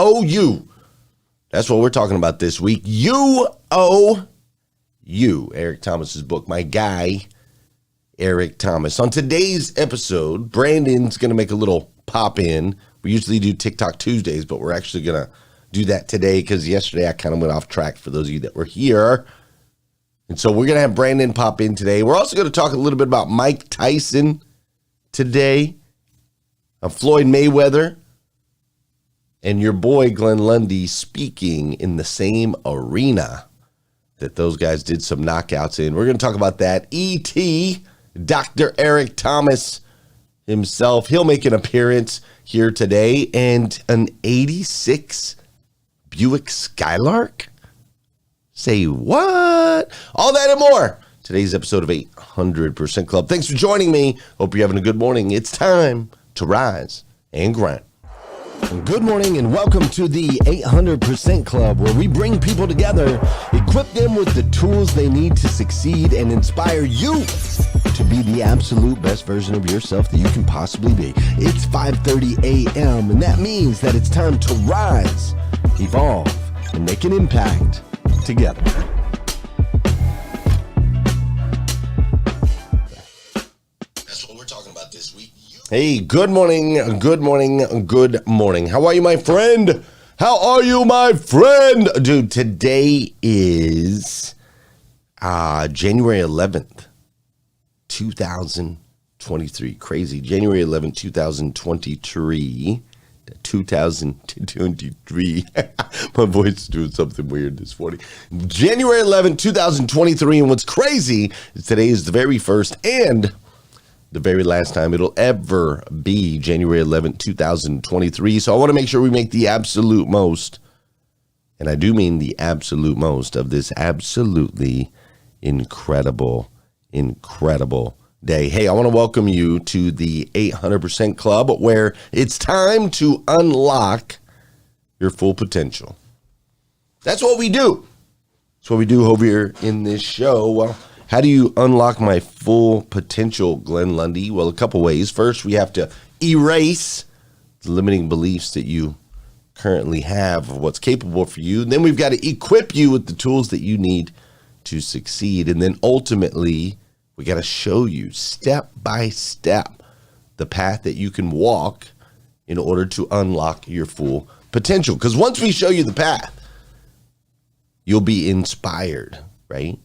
You-O-U. That's what we're talking about this week. You-O-U. Eric Thomas's book. My guy, Eric Thomas. On today's episode, Brandon's going to make a little pop in. We usually do TikTok Tuesdays, but we're actually going to do that today because yesterday I kind of went off track for those of you that were here. And so we're going to have Brandon pop in today. We're also going to talk a little bit about Mike Tyson today, Floyd Mayweather, and your boy Glenn Lundy speaking in the same arena that those guys did some knockouts in. We're going to talk about that. E.T., Dr. Eric Thomas himself, he'll make an appearance here today. And an 86 Buick Skylark? Say what? All that and more. Today's episode of 800% Club. Thanks for joining me. Hope you're having a good morning. It's time to rise and grind. Good morning and welcome to the 800% Club, where we bring people together, equip them with the tools they need to succeed, and inspire you to be the absolute best version of yourself that you can possibly be. It's 5:30 a.m. and that means that it's time to rise, evolve, and make an impact together. That's what we're talking about this week. Hey, good morning, good morning, good morning. How are you, my friend? How are you, my friend? Dude, today is January 11th, 2023. Crazy. January 11th, 2023. 2023. My voice is doing something weird this morning. January 11th, 2023. And what's crazy is today is the very first and the very last time it'll ever be January 11th, 2023. So I want to make sure we make the absolute most, and I do mean the absolute most, of this absolutely incredible day. Hey, I want to welcome you to the 800% Club, where it's time to unlock your full potential. That's what we do. That's what we do over here in this show. Well, how do you unlock my full potential, Glenn Lundy? Well, a couple ways. First, we have to erase the limiting beliefs that you currently have of what's capable for you. And then we've got to equip you with the tools that you need to succeed. And then ultimately, we got to show you step by step the path that you can walk in order to unlock your full potential. Because once we show you the path, you'll be inspired, right,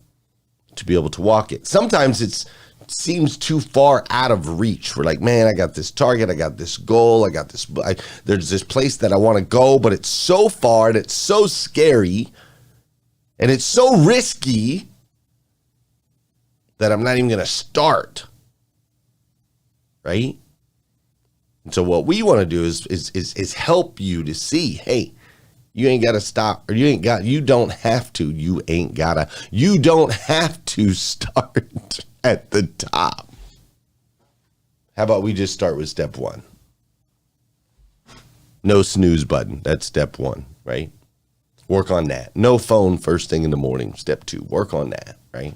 to be able to walk it. Sometimes it seems too far out of reach. We're like, man, I got this target, I got this goal, there's this place that I want to go, but it's so far and it's so scary and it's so risky that I'm not even going to start, right? And so what we want to do is help you to see, hey, you ain't got to stop, or you don't have to start at the top. How about we just start with step one? No snooze button. That's step one, right? Work on that. No phone first thing in the morning. Step two, work on that, right?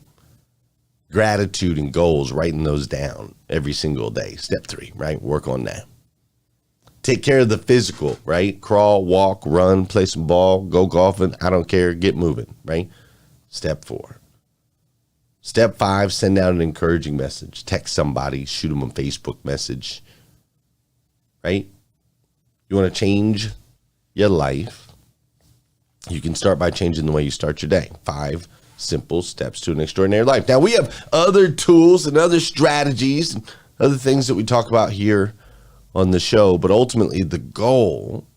Gratitude and goals, writing those down every single day. Step three, right? Work on that. Take care of the physical, right? Crawl, walk, run, play some ball, go golfing. I don't care. Get moving, right? Step four. Step five, send out an encouraging message. Text somebody, shoot them a Facebook message, right? You want to change your life? You can start by changing the way you start your day. 5 simple steps to an extraordinary life. Now, we have other tools and other strategies and other things that we talk about here on the show, but ultimately the goal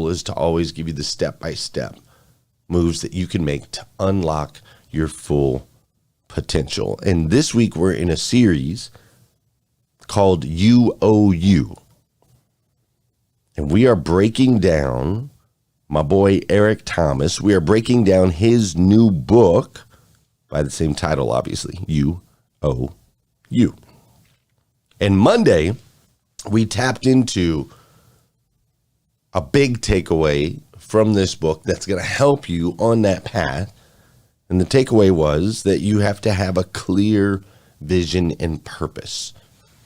is to always give you the step-by-step moves that you can make to unlock your full potential. And this week we're in a series called You-O-U. And we are breaking down my boy Eric Thomas. We are breaking down his new book by the same title, obviously, You-O-U. And Monday, we tapped into a big takeaway from this book that's going to help you on that path. And the takeaway was that you have to have a clear vision and purpose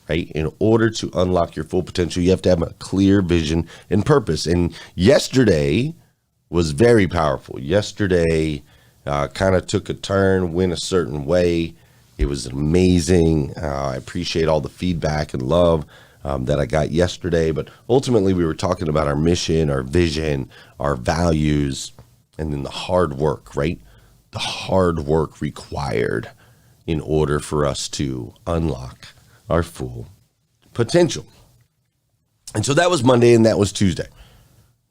right? In order to unlock your full potential, you have to have a clear vision and purpose. And yesterday was very powerful. Yesterday kind of took a turn, went a certain way. It was amazing. I appreciate all the feedback and love that I got yesterday. But ultimately, we were talking about our mission, our vision, our values, and then the hard work, right? The hard work required in order for us to unlock our full potential. And so that was Monday and that was Tuesday.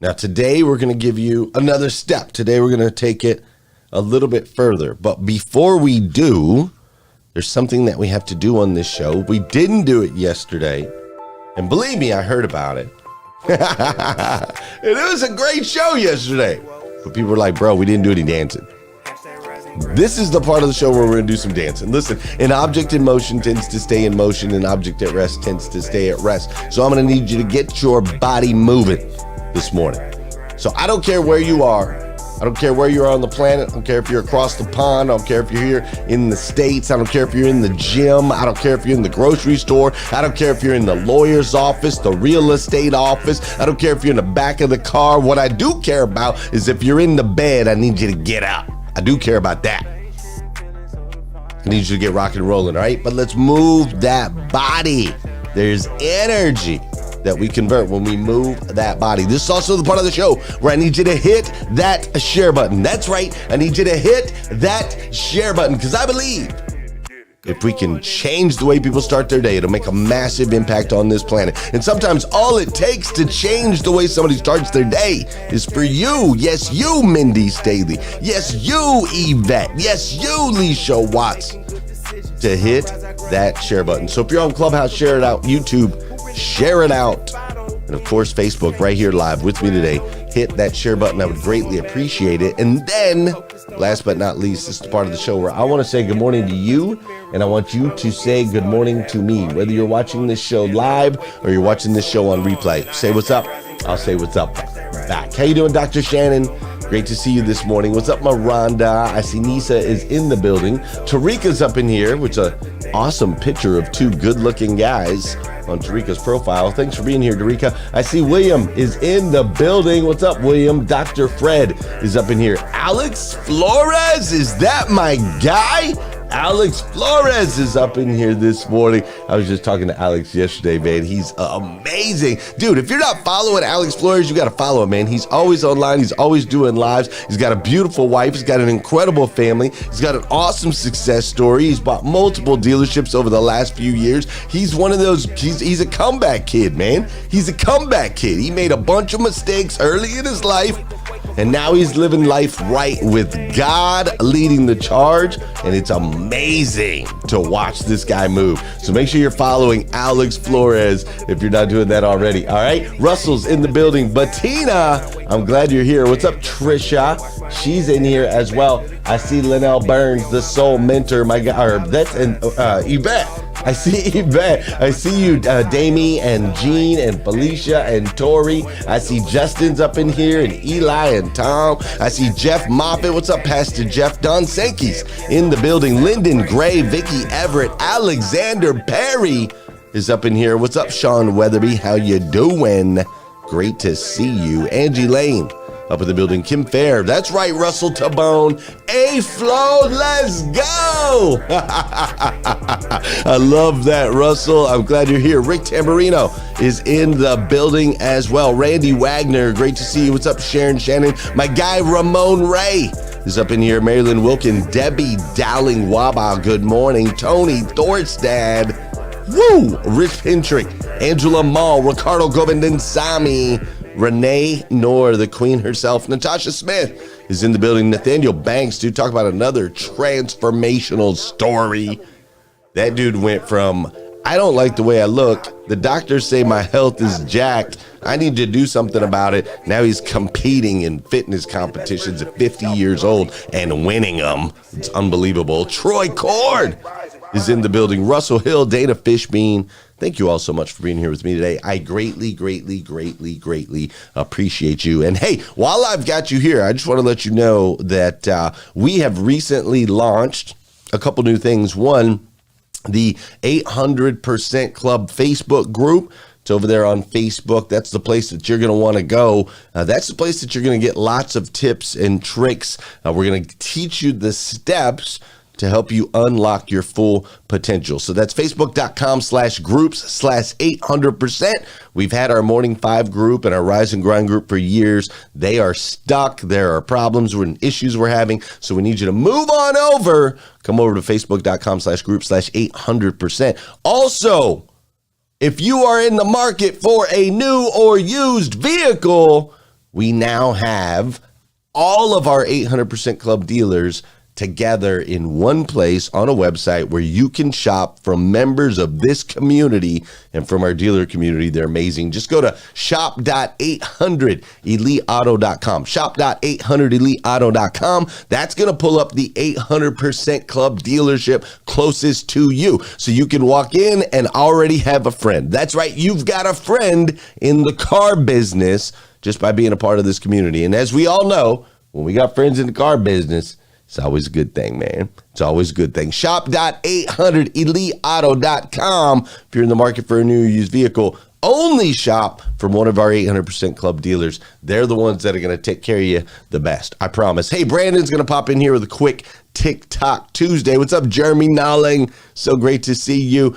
Now today we're going to give you another step. Today we're going to take it a little bit further. But before we do, there's something that we have to do on this show. We didn't do it yesterday. And believe me, I heard about it. And it was a great show yesterday. But people were like, bro, we didn't do any dancing. This is the part of the show where we're going to do some dancing. Listen, an object in motion tends to stay in motion. An object at rest tends to stay at rest. So I'm going to need you to get your body moving this morning. So I don't care where you are. I don't care where you are on the planet. I don't care if you're across the pond. I don't care if you're here in the States. I don't care if you're in the gym. I don't care if you're in the grocery store. I don't care if you're in the lawyer's office, the real estate office. I don't care if you're in the back of the car. What I do care about is if you're in the bed, I need you to get up. I do care about that. I need you to get rocking and rolling, all right? But let's move that body. There's energy that we convert when we move that body. This is also the part of the show where I need you to hit that share button. That's right. I need you to hit that share button because I believe if we can change the way people start their day, it'll make a massive impact on this planet. And sometimes all it takes to change the way somebody starts their day is for you. Yes, you, Mindy Staley. Yes, you, Yvette. Yes, you, Leisha Watts, to hit that share button. So if you're on Clubhouse, share it out. YouTube, share it out. And of course, Facebook, right here live with me today. Hit that share button. I would greatly appreciate it. And then, last but not least, this is the part of the show where I want to say good morning to you, and I want you to say good morning to me. Whether you're watching this show live or you're watching this show on replay, say what's up. I'll say what's up back. How you doing, Dr. Shannon? Great to see you this morning. What's up, Miranda? I see Nisa is in the building. Tarika's up in here, which is an awesome picture of two good-looking guys on Tarika's profile. Thanks for being here, Tarika. I see William is in the building. What's up, William? Dr. Fred is up in here. Alex Flores, is that my guy? Alex Flores is up in here this morning. I was just talking to Alex yesterday, man. He's amazing. Dude, if you're not following Alex Flores, you got to follow him, man. He's always online. He's always doing lives. He's got a beautiful wife. He's got an incredible family. He's got an awesome success story. He's bought multiple dealerships over the last few years. He's one of those, he's a comeback kid, man. He's a comeback kid. He made a bunch of mistakes early in his life, and now he's living life right with God leading the charge, and it's amazing to watch this guy move. So make sure you're following Alex Flores if you're not doing that already, all right? Russell's in the building. Bettina, I'm glad you're here. What's up, Trisha? She's in here as well. I see Linnell Burns, the soul mentor, my guy, or that's Yvette. I see Yvette. I see you, Damie and Jean and Felicia and Tori. I see Justin's up in here and Eli and Tom. I see Jeff Moffitt. What's up, Pastor Jeff? Don Sankey's in the building. Lyndon Gray, Vicky Everett, Alexander Perry is up in here. What's up, Sean Weatherby? How you doing? Great to see you. Angie Lane up in the building. Kim Fair. That's right, Russell Tabone. A-Flow, let's go. I love that, Russell. I'm glad you're here. Rick Tamburino is in the building as well. Randy Wagner, great to see you. What's up, Sharon Shannon? My guy, Ramon Ray, is up in here. Marilyn Wilkin, Debbie Dowling Waba, good morning. Tony Thorstad, woo, Rich Pintrick, Angela Mall, Ricardo Govindansami, Renee Noor, the queen herself. Natasha Smith is in the building. Nathaniel Banks, dude, talk about another transformational story. That dude went from, I don't like the way I look, the doctors say my health is jacked, I need to do something about it. Now he's competing in fitness competitions at 50 years old and winning them. It's unbelievable. Troy Cord is in the building. Russell Hill, Dana Fishbein. Thank you all so much for being here with me today. I greatly, greatly, greatly, greatly appreciate you. And hey, while I've got you here, I just want to let you know that we have recently launched a couple new things. One, the 800% Club Facebook group. It's over there on Facebook. That's the place that you're going to want to go. That's the place that you're going to get lots of tips and tricks. We're going to teach you the steps to help you unlock your full potential. So that's facebook.com/groups/800%. We've had our Morning 5 group and our Rise and Grind group for years. They are stuck. There are problems and issues we're having. So we need you to move on over. Come over to facebook.com/groups/800%. Also, if you are in the market for a new or used vehicle, we now have all of our 800% Club dealers together in one place on a website where you can shop from members of this community and from our dealer community. They're amazing. Just go to shop.800eliteauto.com. Shop.800eliteauto.com. That's going to pull up the 800% Club dealership closest to you. So you can walk in and already have a friend. That's right. You've got a friend in the car business just by being a part of this community. And as we all know, when we got friends in the car business, it's always a good thing, man. It's always a good thing. Shop.800eliteauto.com. If you're in the market for a new or used vehicle, only shop from one of our 800% Club dealers. They're the ones that are going to take care of you the best. I promise. Hey, Brandon's going to pop in here with a quick TikTok Tuesday. What's up, Jeremy Nolling? So great to see you.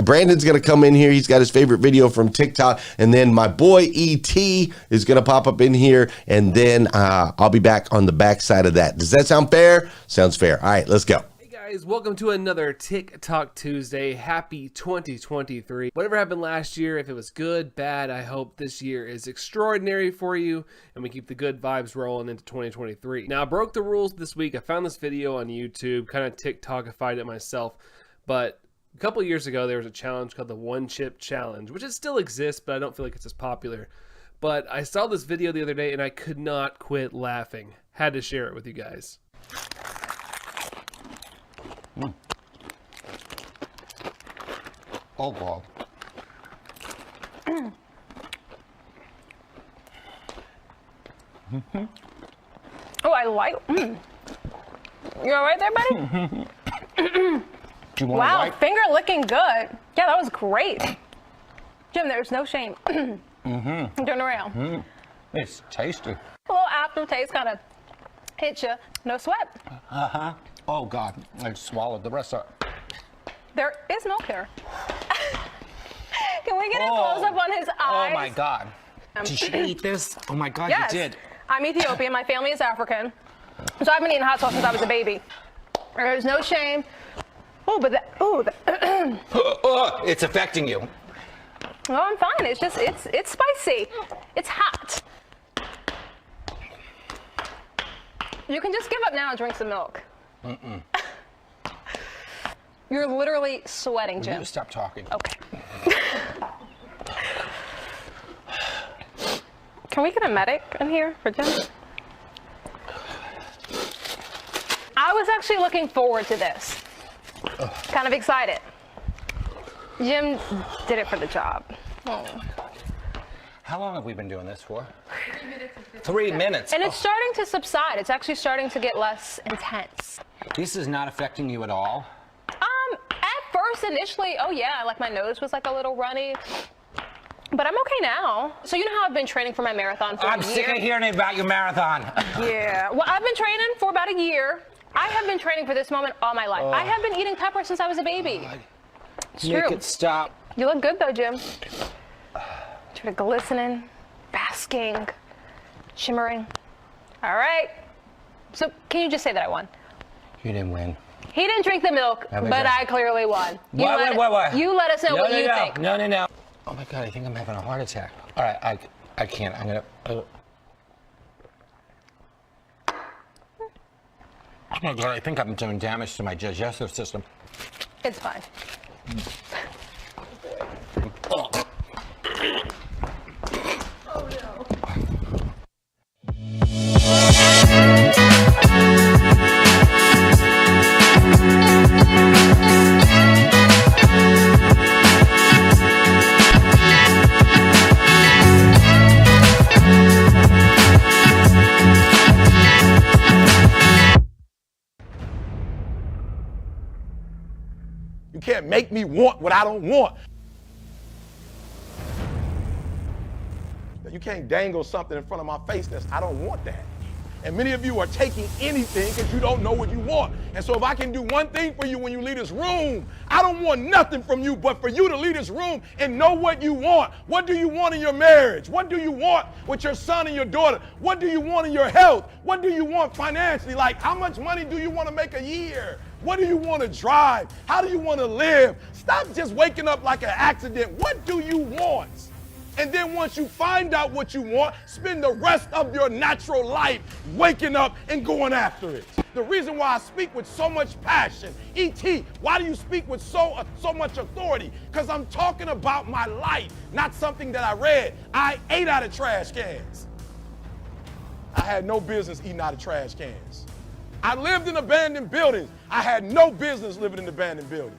Brandon's going to come in here. He's got his favorite video from TikTok. And then my boy E.T. is going to pop up in here. And then I'll be back on the backside of that. Does that sound fair? Sounds fair. All right, let's go. Guys, welcome to another TikTok Tuesday. Happy 2023. Whatever happened last year, if it was good, bad, I hope this year is extraordinary for you and we keep the good vibes rolling into 2023. Now, I broke the rules this week. I found this video on YouTube, kind of TikTokified it myself, but a couple years ago there was a challenge called the One Chip Challenge, which it still exists, but I don't feel like it's as popular. But I saw this video the other day and I could not quit laughing. Had to share it with you guys. Oh, God. Oh, I like. You all right there, buddy? Do you want Wow, a wipe? finger licking good. Yeah, that was great. Jim, there's no shame. Turn around. It's tasty. A little aftertaste kind of hits you. No sweat. Uh-huh. Oh, God. I swallowed the rest of it. There is milk here. Can we get a close-up on his eyes? Oh, my God. Did you eat this? Oh, my God, Yes. you did. I'm Ethiopian. My family is African. So I've been eating hot sauce since I was a baby. There's no shame. Oh, but It's affecting you. oh, I'm fine. It's just, it's spicy. It's hot. You can just give up now and drink some milk. You're literally sweating, Will Jim. you stop talking? Okay. Can we get a medic in here for Jim? I was actually looking forward to this. Kind of excited. Jim did it for the job. Oh. How long have we been doing this for? 3 minutes. And it's starting to subside. It's actually starting to get less intense. This is not affecting you at all? At first, initially, oh yeah, like my nose was like a little runny. But I'm okay now. So you know how I've been training for my marathon for a year? I'm sick of hearing about your marathon. Yeah. Well, I've been training for about a year. I have been training for this moment all my life. I have been eating pepper since I was a baby. It's Make true. it stop. You look good though, Jim. Sort of glistening, basking, shimmering. All right. So can you just say that I won? You didn't win. He didn't drink the milk, Have a but go. I clearly won. You What? You let us know what you think. No. Oh my God, I think I'm having a heart attack. All right, I can't. I'm gonna. Oh my God, I think I'm doing damage to my digestive system. It's fine. Oh. Oh no. can't make me want what I don't want. You can't dangle something in front of my face that's, I don't want that. And many of you are taking anything because you don't know what you want. And so if I can do one thing for you when you leave this room, I don't want nothing from you but for you to leave this room and know what you want. What do you want in your marriage? What do you want with your son and your daughter? What do you want in your health? What do you want financially? Like, how much money do you want to make a year? What do you want to drive? How do you want to live? Stop just waking up like an accident. What do you want? And then once you find out what you want, spend the rest of your natural life waking up and going after it. The reason why I speak with so much passion, E.T., why do you speak with so much authority? Because I'm talking about my life, not something that I read. I ate out of trash cans. I had no business eating out of trash cans. I lived in abandoned buildings. I had no business living in abandoned buildings.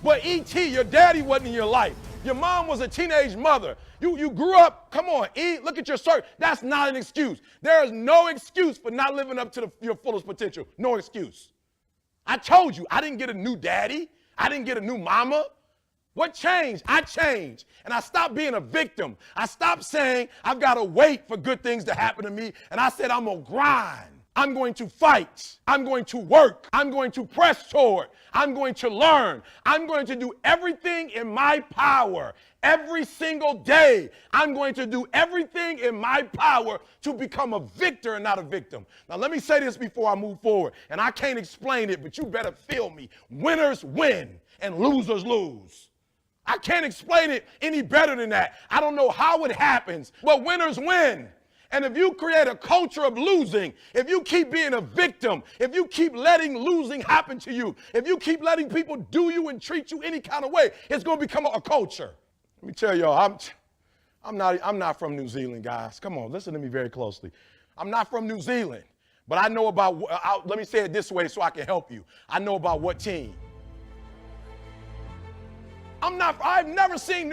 But E.T., your daddy wasn't in your life. Your mom was a teenage mother. You grew up, come on, look at your circle. That's not an excuse. There is no excuse for not living up to your fullest potential. No excuse. I told you, I didn't get a new daddy. I didn't get a new mama. What changed? I changed. And I stopped being a victim. I stopped saying, I've got to wait for good things to happen to me. And I said, I'm going to grind. I'm going to fight. I'm going to work. I'm going to press toward. I'm going to learn. I'm going to do everything in my power every single day. I'm going to do everything in my power to become a victor and not a victim. Now, let me say this before I move forward, and I can't explain it, but you better feel me. Winners win and losers lose. I can't explain it any better than that. I don't know how it happens, but winners win. And if you create a culture of losing, if you keep being a victim, if you keep letting losing happen to you, if you keep letting people do you and treat you any kind of way, it's going to become a culture. Let me tell y'all, I'm not from New Zealand, guys. Come on, listen to me very closely. I'm not from New Zealand, but I know about, let me say it this way so I can help you. I know about what team. I've never seen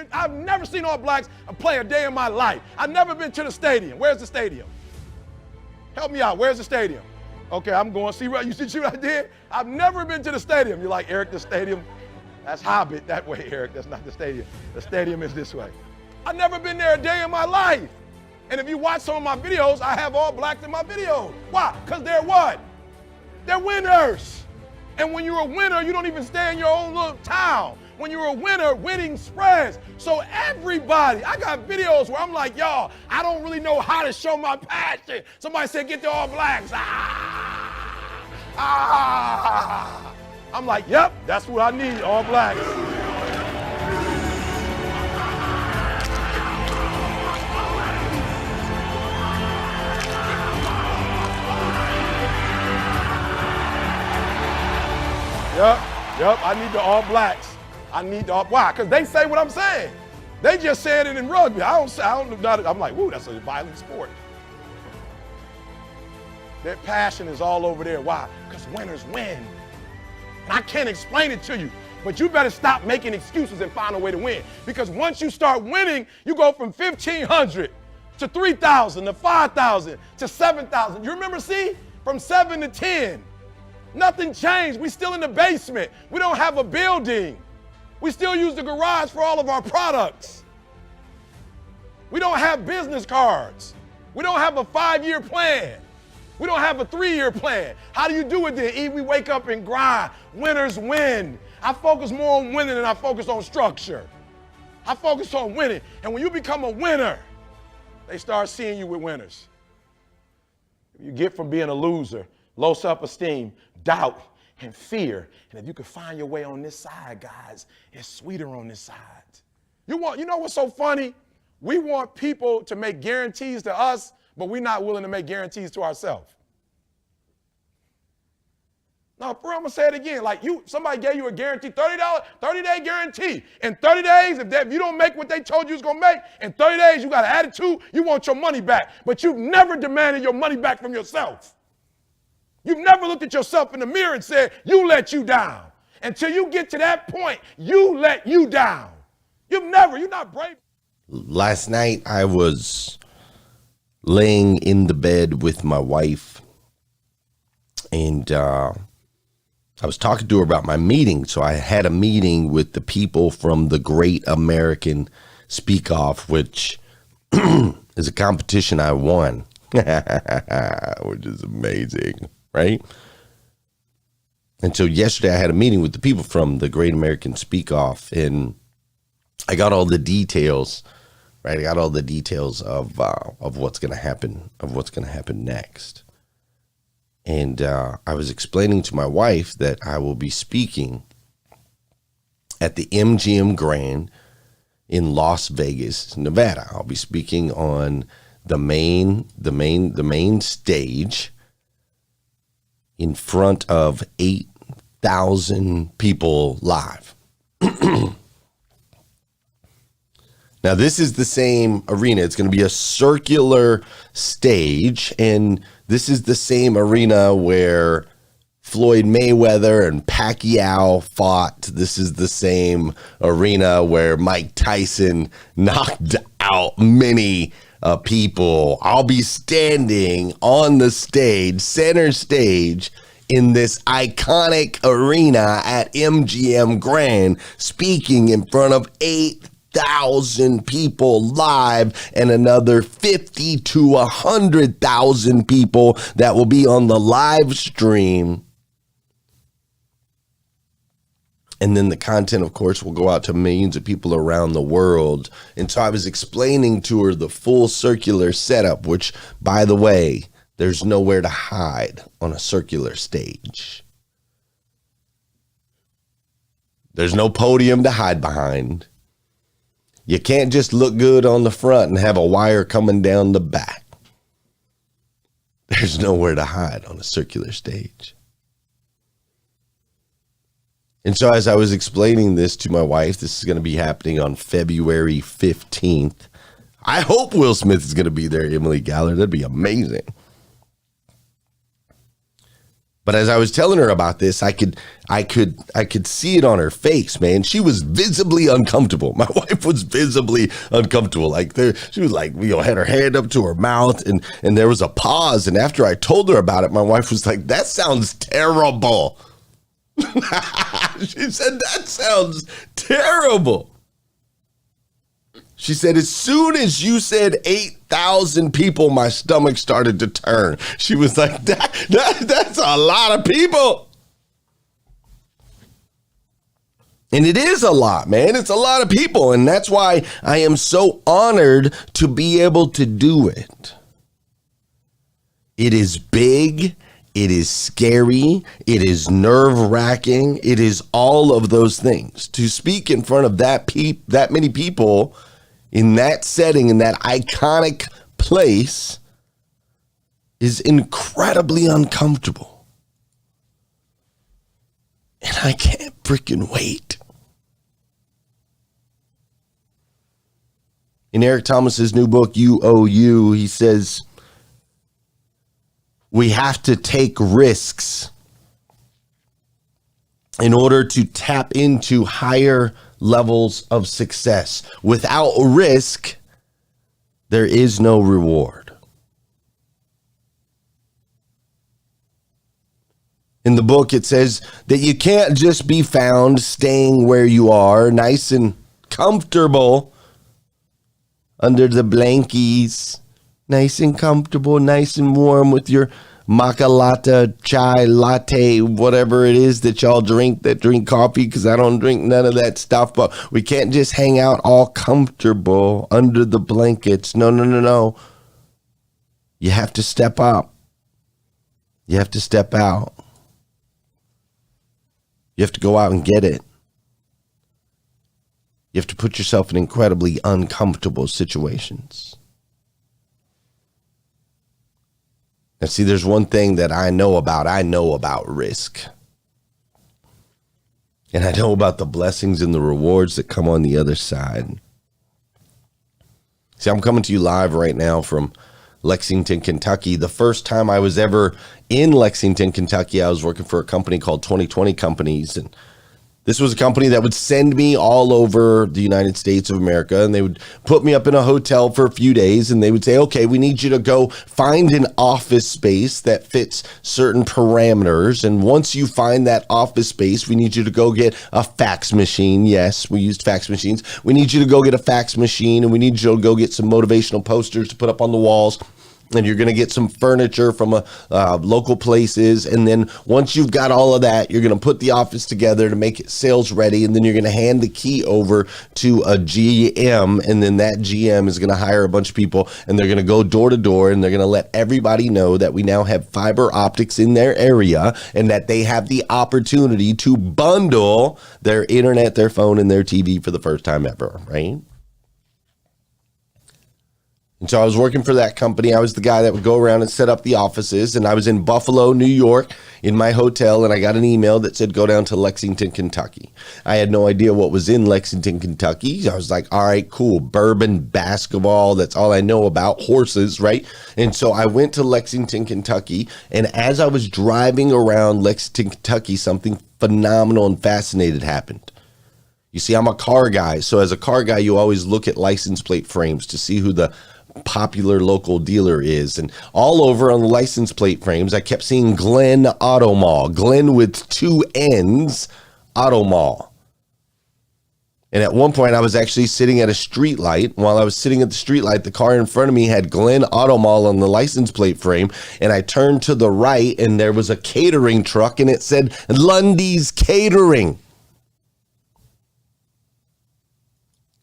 All Blacks play a day in my life. I've never been to the stadium. Where's the stadium? Help me out. Where's the stadium? Okay, I'm going. See what I did? I've never been to the stadium. You're like, Eric, the stadium, that's Hobbit that way, Eric. That's not the stadium. The stadium is this way. I've never been there a day in my life. And if you watch some of my videos, I have All Blacks in my videos. Why? Because they're what? They're winners. And when you're a winner, you don't even stay in your own little town. When you're a winner, winning spreads. So everybody, I got videos where I'm like, y'all, I don't really know how to show my passion. Somebody said, get the All Blacks. I'm like, yep, that's what I need, All Blacks. Yep, I need the All Blacks. I need the why? Because they say what I'm saying. They just said it in rugby. I don't know. I'm like, woo, that's a violent sport. Their passion is all over there. Why? Because winners win. And I can't explain it to you, but you better stop making excuses and find a way to win. Because once you start winning, you go from 1,500 to 3,000 to 5,000 to 7,000. You remember, see? From 7 to 10. Nothing changed. We're still in the basement. We don't have a building. We still use the garage for all of our products. We don't have business cards. We don't have a 5-year plan. We don't have a 3-year plan. How do you do it then? E, we wake up and grind. Winners win. I focus more on winning than I focus on structure. I focus on winning. And when you become a winner, they start seeing you with winners. You get from being a loser, low self-esteem, doubt, and fear. And if you can find your way on this side, guys, it's sweeter on this side. You know what's so funny? We want people to make guarantees to us, but we're not willing to make guarantees to ourselves. No, for real, I'm gonna say it again. Like somebody gave you a guarantee, $30, 30-day guarantee. In 30 days, if you don't make what they told you was gonna make, in 30 days you got an attitude, you want your money back. But you've never demanded your money back from yourself. You've never looked at yourself in the mirror and said, you let you down. Until you get to that point, you let you down. You're not brave. Last night I was laying in the bed with my wife, and I was talking to her about my meeting. So I had a meeting with the people from the Great American Speak Off, which is a competition I won, which is amazing, right? And so yesterday I had a meeting with the people from the Great American Speak Off, and I got all the details, right? I got all the details of what's going to happen, next. And I was explaining to my wife that I will be speaking at the MGM Grand in Las Vegas, Nevada. I'll be speaking on the main stage in front of 8,000 people live. Now, this is the same arena. It's going to be a circular stage, and this is the same arena where Floyd Mayweather and Pacquiao fought. This is the same arena where Mike Tyson knocked out many people. I'll be standing on the stage, center stage, in this iconic arena at MGM Grand, speaking in front of 8,000 people live, and another 50 to 100,000 people that will be on the live stream. And then the content, of course, will go out to millions of people around the world. And so I was explaining to her the full circular setup, which, by the way, there's nowhere to hide on a circular stage. There's no podium to hide behind. You can't just look good on the front and have a wire coming down the back. There's nowhere to hide on a circular stage. And so as I was explaining this to my wife, this is going to be happening on February 15th. I hope Will Smith is going to be there, Emily Gallard. That'd be amazing. But as I was telling her about this, I could see it on her face, man. She was visibly uncomfortable. My wife was visibly uncomfortable. She was like, had her hand up to her mouth, and there was a pause. And after I told her about it, my wife was like, "That sounds terrible." She said, "That sounds terrible." She said, "As soon as you said 8,000 people, my stomach started to turn." She was like, that's a lot of people. And it is a lot, man. It's a lot of people. And that's why I am so honored to be able to do it. It is big. It is scary. It is nerve-wracking. It is all of those things. To speak in front of that many people in that setting, in that iconic place, is incredibly uncomfortable. And I can't freaking wait. In Eric Thomas's new book, You Owe You, he says, we have to take risks in order to tap into higher levels of success. Without risk, there is no reward. In the book, it says that you can't just be found staying where you are, nice and comfortable under the blankies, nice and comfortable, nice and warm with your maca latte, chai latte, whatever it is that y'all drink coffee, because I don't drink none of that stuff. But we can't just hang out all comfortable under the blankets. No. You have to step up. You have to step out. You have to go out and get it. You have to put yourself in incredibly uncomfortable situations. And see, there's one thing that I know about. I know about risk. And I know about the blessings and the rewards that come on the other side. See, I'm coming to you live right now from Lexington, Kentucky. The first time I was ever in Lexington, Kentucky, I was working for a company called 2020 Companies. And This was a company that would send me all over the United States of America, and they would put me up in a hotel for a few days, and they would say, okay, we need you to go find an office space that fits certain parameters. And once you find that office space, we need you to go get a fax machine. Yes, we used fax machines. We need you to go get a fax machine, and we need you to go get some motivational posters to put up on the walls. And you're going to get some furniture from local places. And then once you've got all of that, you're going to put the office together to make it sales ready. And then you're going to hand the key over to a GM. And then that GM is going to hire a bunch of people, and they're going to go door to door, and they're going to let everybody know that we now have fiber optics in their area and that they have the opportunity to bundle their internet, their phone, and their TV for the first time ever, right? And so I was working for that company. I was the guy that would go around and set up the offices. And I was in Buffalo, New York in my hotel. And I got an email that said, go down to Lexington, Kentucky. I had no idea what was in Lexington, Kentucky. I was like, all right, cool. Bourbon, basketball. That's all I know about. Horses, right? And so I went to Lexington, Kentucky. And as I was driving around Lexington, Kentucky, something phenomenal and fascinating happened. You see, I'm a car guy. So as a car guy, you always look at license plate frames to see who the popular local dealer is. And all over on the license plate frames, I kept seeing Glen Auto Mall, Glen with 2 N's, Auto Mall. And at one point I was actually sitting at a street light. While I was sitting at the street light, the car in front of me had Glen Auto Mall on the license plate frame. And I turned to the right and there was a catering truck and it said Lundy's Catering.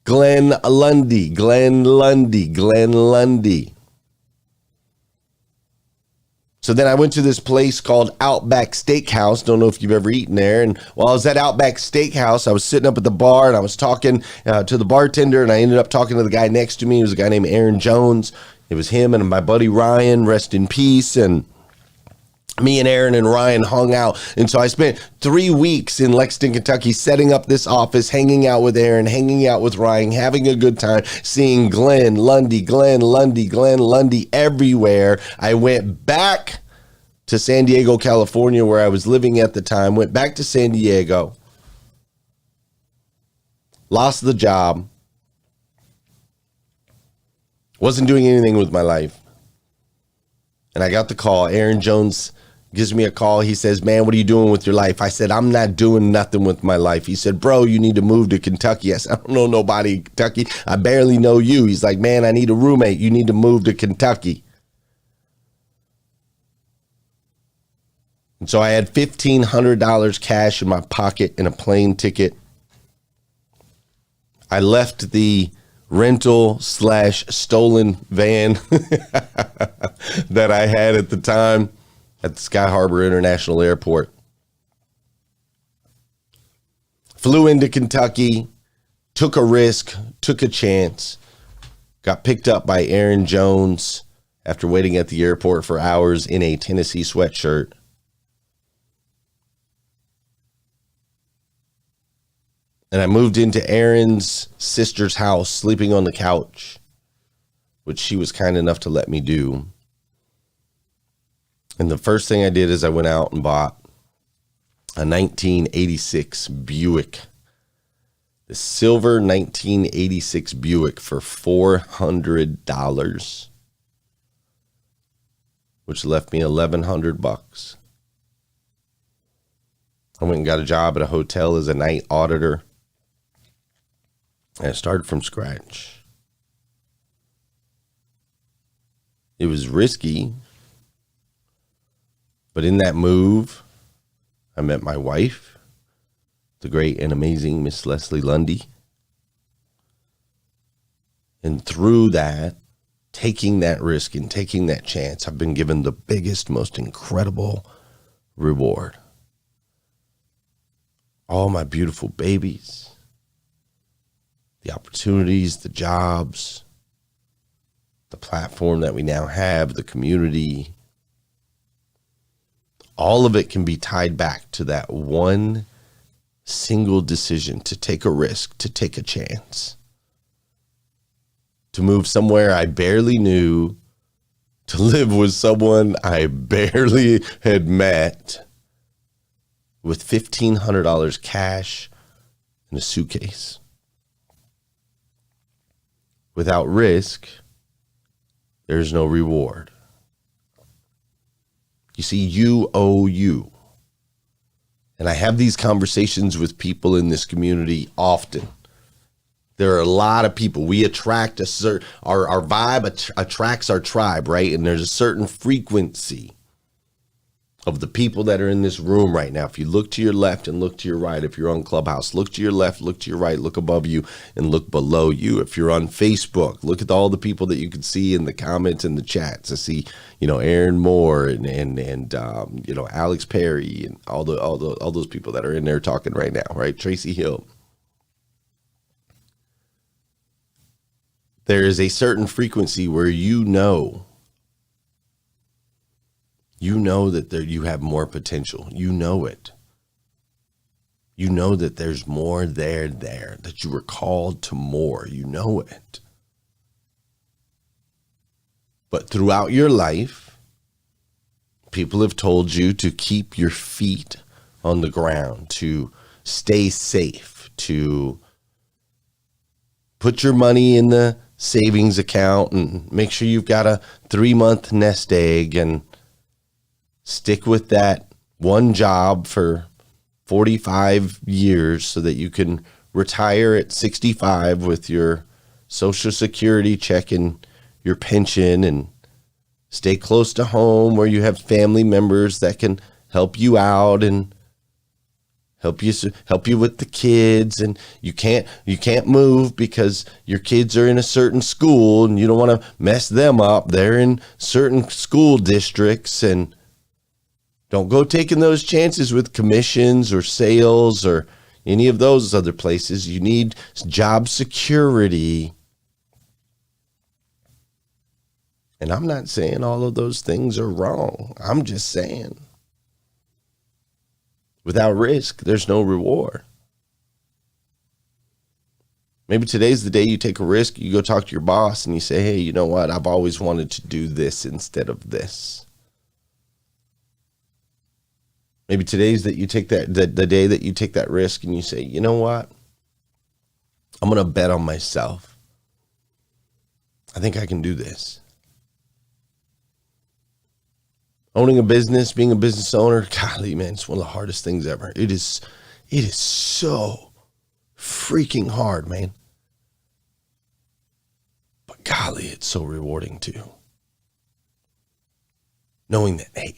Glen Lundy, Glen Lundy, Glen Lundy. So then I went to this place called Outback Steakhouse. Don't know if you've ever eaten there. And while I was at Outback Steakhouse, I was sitting up at the bar and I was talking to the bartender, and I ended up talking to the guy next to me. It was a guy named Aaron Jones. It was him and my buddy Ryan, rest in peace. And me and Aaron and Ryan hung out. And so I spent 3 weeks in Lexington, Kentucky, setting up this office, hanging out with Aaron, hanging out with Ryan, having a good time, seeing Glen Lundy, Glen Lundy, Glen Lundy everywhere. I went back to San Diego, California, where I was living at the time, went back to San Diego, lost the job, wasn't doing anything with my life. And I got the call. Aaron Jones gives me a call. He says, man, what are you doing with your life? I said, I'm not doing nothing with my life. He said, bro, you need to move to Kentucky. I said, I don't know nobody in Kentucky. I barely know you. He's like, man, I need a roommate. You need to move to Kentucky. And so I had $1,500 cash in my pocket and a plane ticket. I left the rental / stolen van that I had at the time at the Sky Harbor International Airport. Flew into Kentucky, took a risk, took a chance, got picked up by Aaron Jones after waiting at the airport for hours in a Tennessee sweatshirt. And I moved into Aaron's sister's house, sleeping on the couch, which she was kind enough to let me do. And the first thing I did is I went out and bought a 1986 Buick, the silver 1986 Buick for $400, which left me $1,100. I went and got a job at a hotel as a night auditor. And I started from scratch. It was risky, but in that move, I met my wife, the great and amazing Miss Leslie Lundy. And through that, taking that risk and taking that chance, I've been given the biggest, most incredible reward. All my beautiful babies, the opportunities, the jobs, the platform that we now have, the community, all of it can be tied back to that one single decision to take a risk, to take a chance, to move somewhere I barely knew, to live with someone I barely had met, with $1,500 cash in a suitcase. Without risk, there's no reward. You see, you owe you. And I have these conversations with people in this community often. There are a lot of people. We attract our vibe attracts our tribe, right? And there's a certain frequency of the people that are in this room right now. If you look to your left and look to your right, if you're on Clubhouse, look to your left, look to your right, look above you and look below you. If you're on Facebook, look at all the people that you can see in the comments and the chats. I see, Aaron Moore and Alex Perry and all those people that are in there talking right now, right? Tracy Hill. There is a certain frequency where you know that you have more potential. You know it. You know that there's more there, that you were called to more. You know it. But throughout your life, people have told you to keep your feet on the ground, to stay safe, to put your money in the savings account and make sure you've got a 3-month nest egg and stick with that one job for 45 years so that you can retire at 65 with your Social Security check and your pension, and stay close to home where you have family members that can help you out and help you with the kids. And you can't move because your kids are in a certain school and you don't want to mess them up. They're in certain school districts, and don't go taking those chances with commissions or sales or any of those other places. You need job security. And I'm not saying all of those things are wrong. I'm just saying, without risk, there's no reward. Maybe today's the day you take a risk. You go talk to your boss and you say, hey, you know what? I've always wanted to do this instead of this. Maybe today's that you take the day that you take that risk and you say, you know what? I'm going to bet on myself. I think I can do this. Owning a business, being a business owner, golly, man, it's one of the hardest things ever. It is so freaking hard, man. But golly, it's so rewarding too. Knowing that, hey,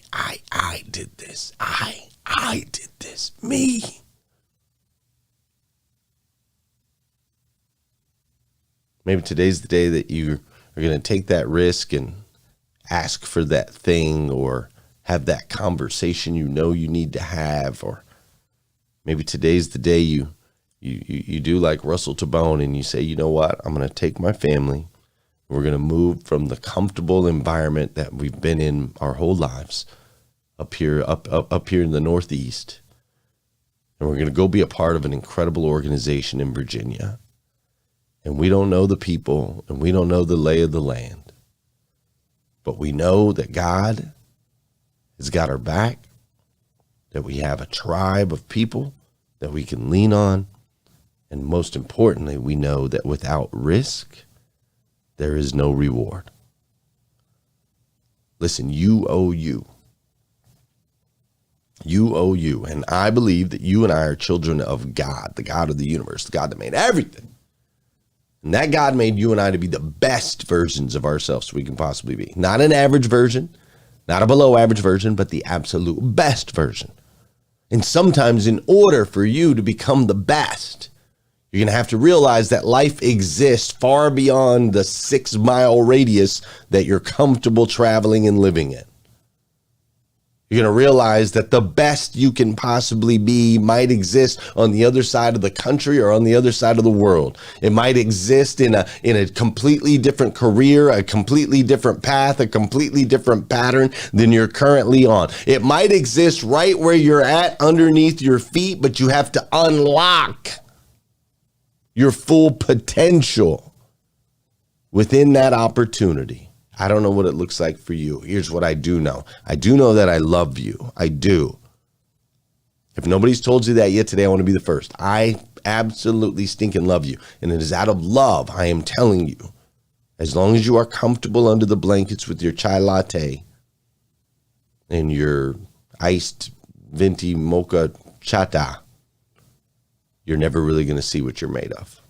I did this. I did this. Me. Maybe today's the day that you are going to take that risk and ask for that thing, or have that conversation you need to have. Or maybe today's the day you do like Russell Tabone and you say, you know what? I'm going to take my family. We're going to move from the comfortable environment that we've been in our whole lives up here in the Northeast. And we're going to go be a part of an incredible organization in Virginia. And we don't know the people and we don't know the lay of the land. But we know that God has got our back, that we have a tribe of people that we can lean on. And most importantly, we know that without risk, there is no reward. Listen, you owe you. You owe you. And I believe that you and I are children of God, the God of the universe, the God that made everything. And that God made you and I to be the best versions of ourselves we can possibly be. Not an average version, not a below average version, but the absolute best version. And sometimes in order for you to become the best, you're going to have to realize that life exists far beyond the 6-mile radius that you're comfortable traveling and living in. You're going to realize that the best you can possibly be might exist on the other side of the country or on the other side of the world. It might exist in a completely different career, a completely different path, a completely different pattern than you're currently on. It might exist right where you're at underneath your feet, but you have to unlock your full potential within that opportunity. I don't know what it looks like for you. Here's what I do know. I do know that I love you. I do. If nobody's told you that yet today, I want to be the first. I absolutely stinking love you. And it is out of love, I am telling you. As long as you are comfortable under the blankets with your chai latte and your iced venti mocha chata, you're never really going to see what you're made of.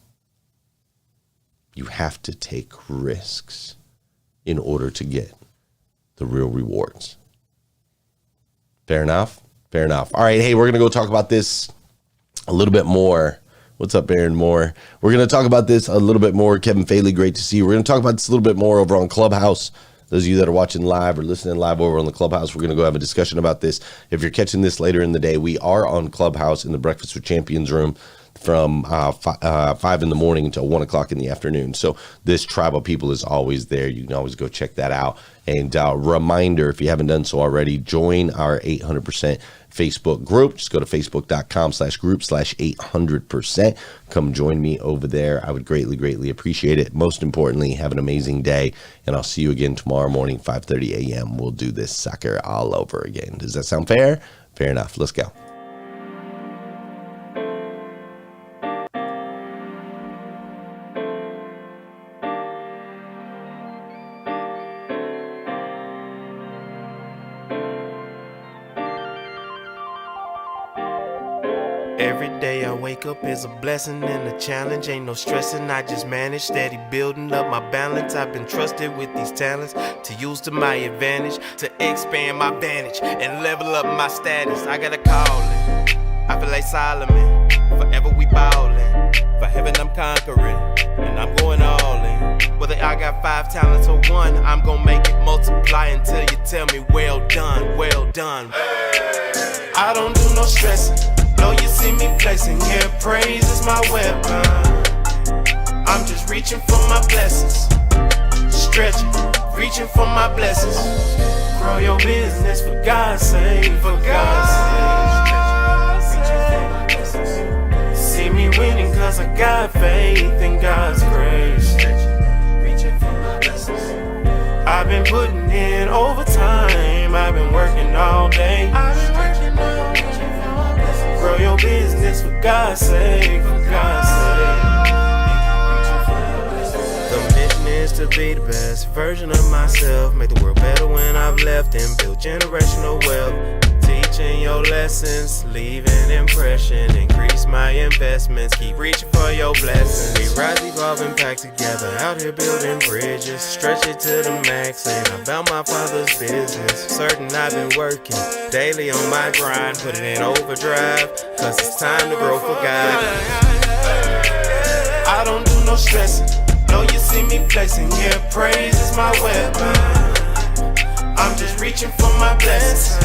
You have to take risks in order to get the real rewards. Fair enough? Fair enough. All right, hey, we're going to go talk about this a little bit more. What's up, Aaron Moore? We're going to talk about this a little bit more. Kevin Faley, great to see you. We're going to talk about this a little bit more over on Clubhouse. Those of you that are watching live or listening live over on the Clubhouse, we're going to go have a discussion about this. If you're catching this later in the day, we are on Clubhouse in the Breakfast with Champions room from 5 in the morning until 1 o'clock in the afternoon. So this tribe of people is always there. You can always go check that out. And reminder, if you haven't done so already, join our 800% Facebook group. Just go to facebook.com/group/800%. Come join me over there. I would greatly, greatly appreciate it. Most importantly, have an amazing day. And I'll see you again tomorrow morning, 5:30 a.m. We'll do this sucker all over again. Does that sound fair? Fair enough. Let's go. Every day I wake up is a blessing and a challenge. Ain't no stressing, I just manage. Steady building up my balance. I've been trusted with these talents to use to my advantage, to expand my vantage and level up my status. I got a calling, I feel like Solomon. Forever we ballin', for heaven I'm conquering, and I'm going all in. Whether I got 5 talents or 1, I'm gonna make it multiply until you tell me well done, well done. I don't do no stressing. Know you see me flexing, yeah, praise is my weapon. I'm just reaching for my blessings, stretching, reaching for my blessings. Grow your business for God's sake, for God's sake. See me winning cause I got faith in God's grace. Reaching for my blessings. I've been putting in overtime, I've been working all day. Grow your business for God's sake, for God's sake. The mission is to be the best version of myself. Make the world better when I've left and build generational wealth. Teaching your lessons, leave an impression. Increase my investments, keep reaching for your blessings. We rise, evolve, and pack together. Out here building bridges, stretch it to the max. Ain't about my father's business. Certain I've been working daily on my grind. Put it in overdrive, cause it's time to grow for God. I don't do no stressing. Know you see me flexing, yeah, praise is my weapon. I'm just reaching for my blessings,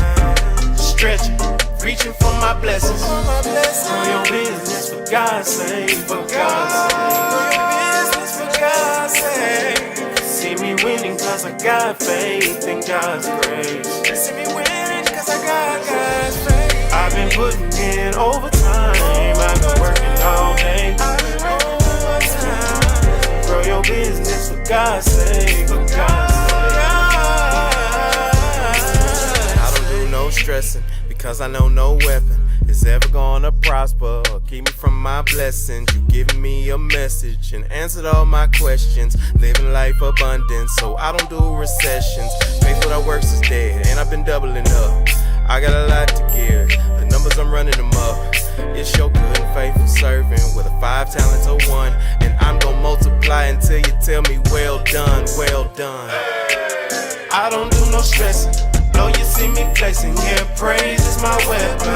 stretching, reaching for my blessings. Grow your business for God's sake, for God's sake. Grow your business for God's sake. See me winning cause I got faith in God's grace. See me winning cause I got God's faith. I've been putting in overtime, I've been working all day. Grow your business for God's sake, for God's sake. No stressing, because I know no weapon is ever gonna prosper or keep me from my blessings. You giving me a message and answered all my questions. Living life abundant, so I don't do recessions. Faith without works is dead, and I've been doubling up. I got a lot to give, the numbers I'm running them up. It's your good and faithful servant with a 5 talents or 1, and I'm gonna multiply until you tell me well done, well done. I don't do no stressing. Know you see me flexing, yeah, praise is my weapon.